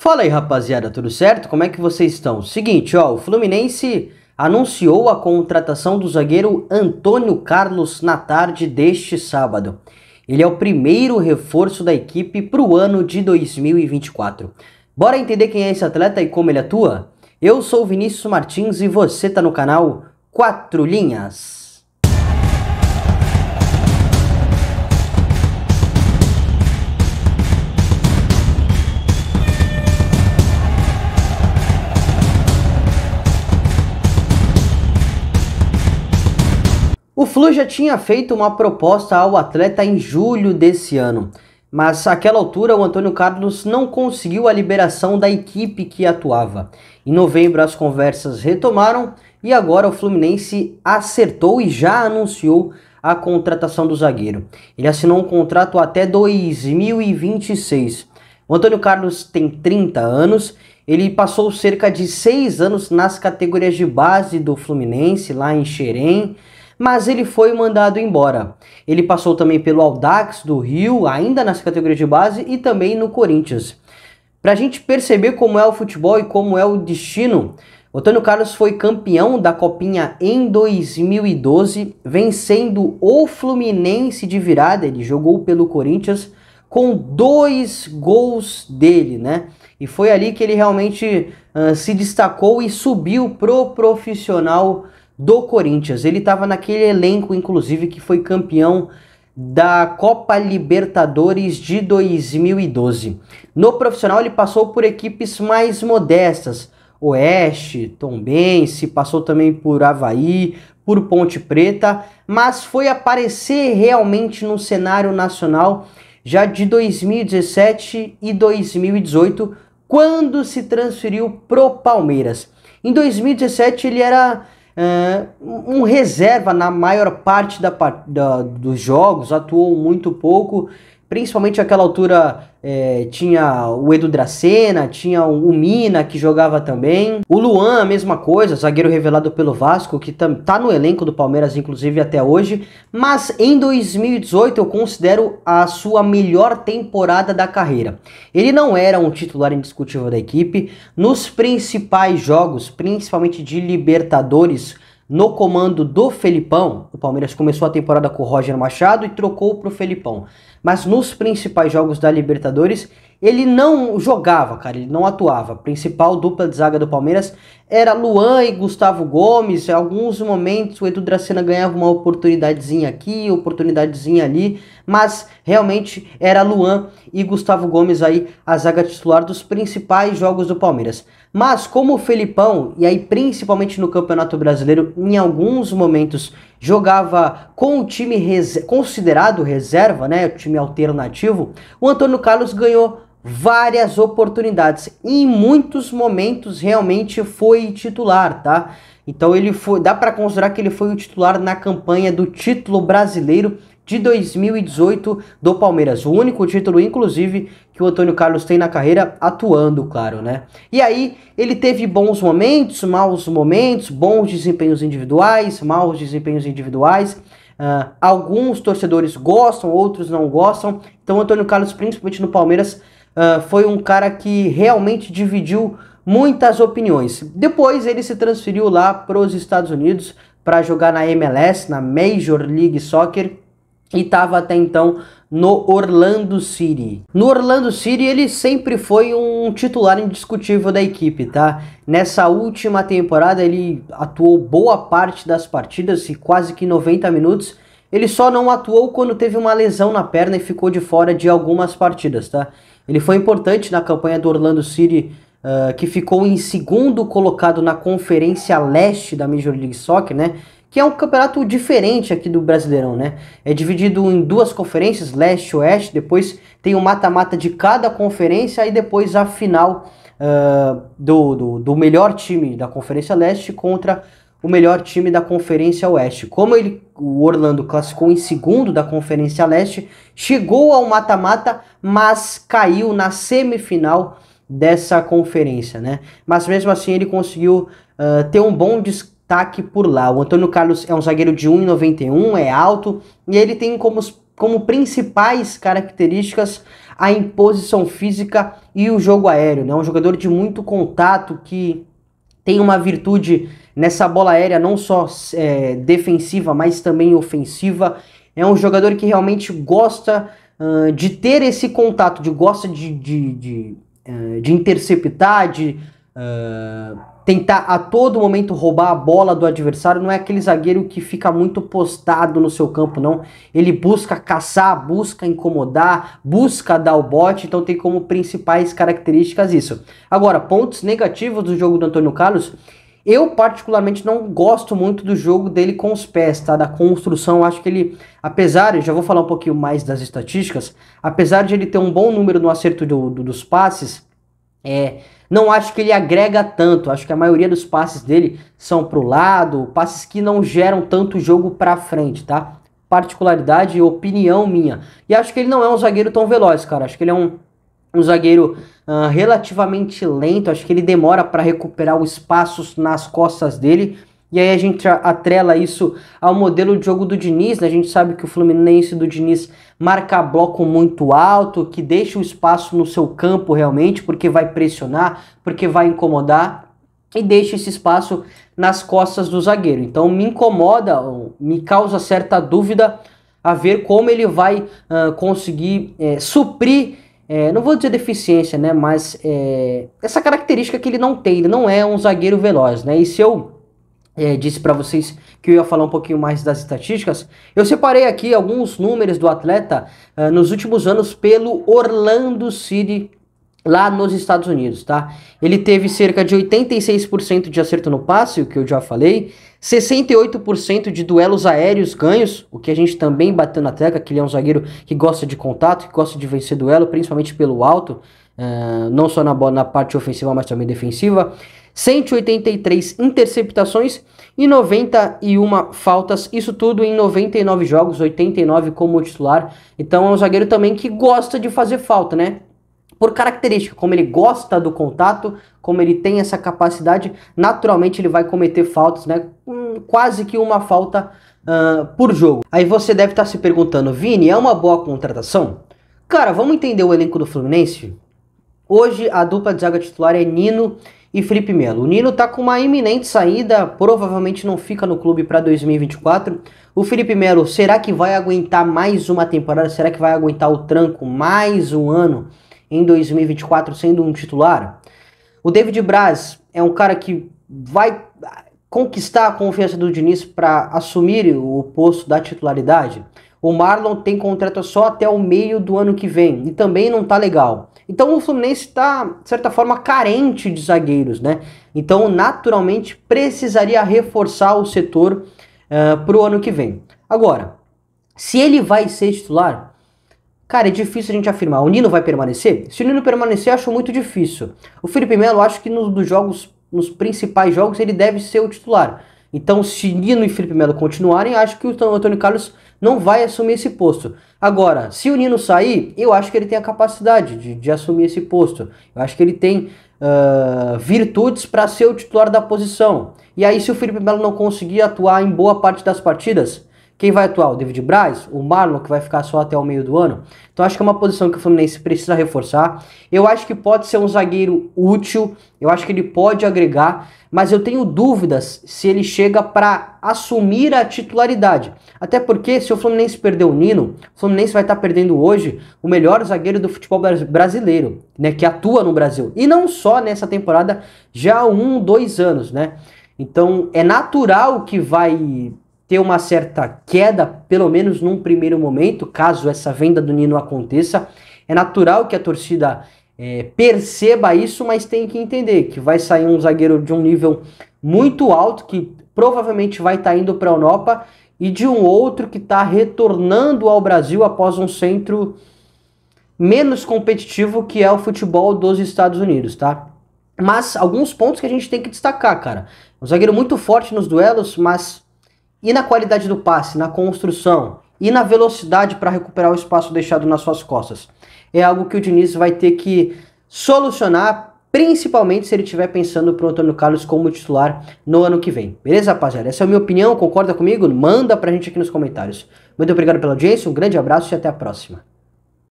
Fala aí, rapaziada, tudo certo? Como é que vocês estão? Seguinte, ó, o Fluminense anunciou a contratação do zagueiro Antônio Carlos na tarde deste sábado. Ele é o primeiro reforço da equipe para o ano de 2024. Bora entender quem é esse atleta e como ele atua? Eu sou o Vinícius Martins e você tá no canal 4 Linhas. O Flu já tinha feito uma proposta ao atleta em julho desse ano, mas àquela altura o Antônio Carlos não conseguiu a liberação da equipe que atuava. Em novembro as conversas retomaram e agora o Fluminense acertou e já anunciou a contratação do zagueiro. Ele assinou um contrato até 2026. O Antônio Carlos tem 30 anos, ele passou cerca de 6 anos nas categorias de base do Fluminense, lá em Xerém, mas ele foi mandado embora. Ele passou também pelo Audax do Rio, ainda nas categorias de base, e também no Corinthians. Para a gente perceber como é o futebol e como é o destino, o Antônio Carlos foi campeão da Copinha em 2012, vencendo o Fluminense de virada. Ele jogou pelo Corinthians com 2 gols dele, né? E foi ali que ele realmente se destacou e subiu pro profissional do Corinthians. Ele estava naquele elenco, inclusive, que foi campeão da Copa Libertadores de 2012. No profissional ele passou por equipes mais modestas, Oeste, Tombense, passou também por Avaí, por Ponte Preta, mas foi aparecer realmente no cenário nacional já de 2017 e 2018, quando se transferiu pro Palmeiras. Em 2017 ele era um reserva na maior parte dos jogos, atuou muito pouco, principalmente naquela altura tinha o Edu Dracena, tinha o Mina que jogava também, o Luan a mesma coisa, zagueiro revelado pelo Vasco, que tá no elenco do Palmeiras inclusive até hoje, mas em 2018 eu considero a sua melhor temporada da carreira. Ele não era um titular indiscutível da equipe, nos principais jogos, principalmente de Libertadores, no comando do Felipão. O Palmeiras começou a temporada com o Roger Machado e trocou para o Felipão. Mas nos principais jogos da Libertadores, ele não jogava, cara, ele não atuava. A principal dupla de zaga do Palmeiras era Luan e Gustavo Gomes. Em alguns momentos o Edu Dracena ganhava uma oportunidadezinha aqui, oportunidadezinha ali, mas realmente era Luan e Gustavo Gomes aí a zaga titular dos principais jogos do Palmeiras. Mas como o Felipão, e aí principalmente no Campeonato Brasileiro, em alguns momentos jogava com o time considerado reserva, né, o time alternativo, o Antônio Carlos ganhou várias oportunidades e em muitos momentos realmente foi titular, tá? Então ele foi, dá para considerar que ele foi o titular na campanha do título brasileiro de 2018 do Palmeiras, o único título inclusive que o Antônio Carlos tem na carreira, atuando, claro, né? E aí ele teve bons momentos, maus momentos, bons desempenhos individuais, maus desempenhos individuais. Alguns torcedores gostam, outros não gostam. Então o Antônio Carlos, principalmente no Palmeiras, foi um cara que realmente dividiu muitas opiniões. Depois ele se transferiu lá para os Estados Unidos para jogar na MLS, na Major League Soccer, e estava até então no Orlando City. No Orlando City ele sempre foi um titular indiscutível da equipe, tá? Nessa última temporada ele atuou boa parte das partidas, e quase que 90 minutos. Ele só não atuou quando teve uma lesão na perna e ficou de fora de algumas partidas, tá? Ele foi importante na campanha do Orlando City, que ficou em segundo colocado na Conferência Leste da Major League Soccer, né? Que é um campeonato diferente aqui do Brasileirão, né? É dividido em 2 conferências, Leste e Oeste, depois tem o mata-mata de cada conferência e depois a final do melhor time da Conferência Leste contra o melhor time da Conferência Oeste. Como o Orlando classificou em segundo da Conferência Leste, chegou ao mata-mata, mas caiu na semifinal dessa conferência, né? Mas mesmo assim ele conseguiu ter um bom destaque por lá. O Antônio Carlos é um zagueiro de 1,91, é alto, e ele tem como principais características a imposição física e o jogo aéreo, né? Um jogador de muito contato que tem uma virtude nessa bola aérea, não só defensiva, mas também ofensiva. É um jogador que realmente gosta de ter esse contato, gosta de interceptar, de tentar a todo momento roubar a bola do adversário. Não é aquele zagueiro que fica muito postado no seu campo, não. Ele busca caçar, busca incomodar, busca dar o bote, então tem como principais características isso. Agora, pontos negativos do jogo do Antônio Carlos, eu particularmente não gosto muito do jogo dele com os pés, tá? Da construção, acho que ele, apesar, eu já vou falar um pouquinho mais das estatísticas, apesar de ele ter um bom número no acerto dos passes, não acho que ele agrega tanto. Acho que a maioria dos passes dele são pro lado, passes que não geram tanto jogo pra frente, tá? Particularidade e opinião minha. E acho que ele não é um zagueiro tão veloz, cara. Acho que ele é um zagueiro relativamente lento. Acho que ele demora para recuperar os espaços nas costas dele. E aí a gente atrela isso ao modelo de jogo do Diniz, né? A gente sabe que o Fluminense do Diniz marca bloco muito alto, que deixa o espaço no seu campo realmente, porque vai pressionar, porque vai incomodar, e deixa esse espaço nas costas do zagueiro. Então me incomoda, me causa certa dúvida a ver como ele vai conseguir suprir, não vou dizer deficiência, né? Mas essa característica que ele não tem, ele não é um zagueiro veloz, né? E se eu disse para vocês que eu ia falar um pouquinho mais das estatísticas, eu separei aqui alguns números do atleta nos últimos anos pelo Orlando City, lá nos Estados Unidos, tá? Ele teve cerca de 86% de acerto no passe, o que eu já falei, 68% de duelos aéreos ganhos, o que a gente também bateu na tecla, que ele é um zagueiro que gosta de contato, que gosta de vencer duelo, principalmente pelo alto, não só na parte ofensiva, mas também defensiva. 183 interceptações e 91 faltas, isso tudo em 99 jogos, 89 como titular. Então é um zagueiro também que gosta de fazer falta, né? Por característica, como ele gosta do contato, como ele tem essa capacidade, naturalmente ele vai cometer faltas, né? Quase que uma falta por jogo. Aí você deve estar se perguntando, Vini, é uma boa contratação? Cara, vamos entender o elenco do Fluminense? Hoje a dupla de zaga titular é Nino e Felipe Melo. O Nino tá com uma iminente saída, provavelmente não fica no clube para 2024. O Felipe Melo, será que vai aguentar mais uma temporada? Será que vai aguentar o tranco mais um ano em 2024 sendo um titular? O David Braz é um cara que vai conquistar a confiança do Diniz para assumir o posto da titularidade. O Marlon tem contrato só até o meio do ano que vem e também não tá legal. Então o Fluminense está, de certa forma, carente de zagueiros, né? Então, naturalmente, precisaria reforçar o setor para o ano que vem. Agora, se ele vai ser titular, cara, é difícil a gente afirmar. O Nino vai permanecer? Se o Nino permanecer, acho muito difícil. O Felipe Melo, acho que nos principais jogos, ele deve ser o titular. Então, se Nino e Felipe Melo continuarem, acho que o Antônio Carlos não vai assumir esse posto. Agora, se o Nino sair, eu acho que ele tem a capacidade de assumir esse posto. Eu acho que ele tem virtudes para ser o titular da posição. E aí, se o Felipe Melo não conseguir atuar em boa parte das partidas, quem vai atuar? O David Braz? O Marlon, que vai ficar só até o meio do ano? Então acho que é uma posição que o Fluminense precisa reforçar. Eu acho que pode ser um zagueiro útil, eu acho que ele pode agregar, mas eu tenho dúvidas se ele chega para assumir a titularidade. Até porque se o Fluminense perder o Nino, o Fluminense vai estar perdendo hoje o melhor zagueiro do futebol brasileiro, né, que atua no Brasil. E não só nessa temporada, já há 2 anos, né? Então é natural que vai ter uma certa queda, pelo menos num primeiro momento, caso essa venda do Nino aconteça. É natural que a torcida perceba isso, mas tem que entender que vai sair um zagueiro de um nível muito alto, que provavelmente vai estar indo para a Europa, e de um outro que está retornando ao Brasil após um centro menos competitivo, que é o futebol dos Estados Unidos, tá? Mas alguns pontos que a gente tem que destacar, cara. Um zagueiro muito forte nos duelos, mas e na qualidade do passe, na construção e na velocidade para recuperar o espaço deixado nas suas costas. É algo que o Diniz vai ter que solucionar, principalmente se ele estiver pensando para o Antônio Carlos como titular no ano que vem. Beleza, rapaziada? Essa é a minha opinião, concorda comigo? Manda pra gente aqui nos comentários. Muito obrigado pela audiência, um grande abraço e até a próxima.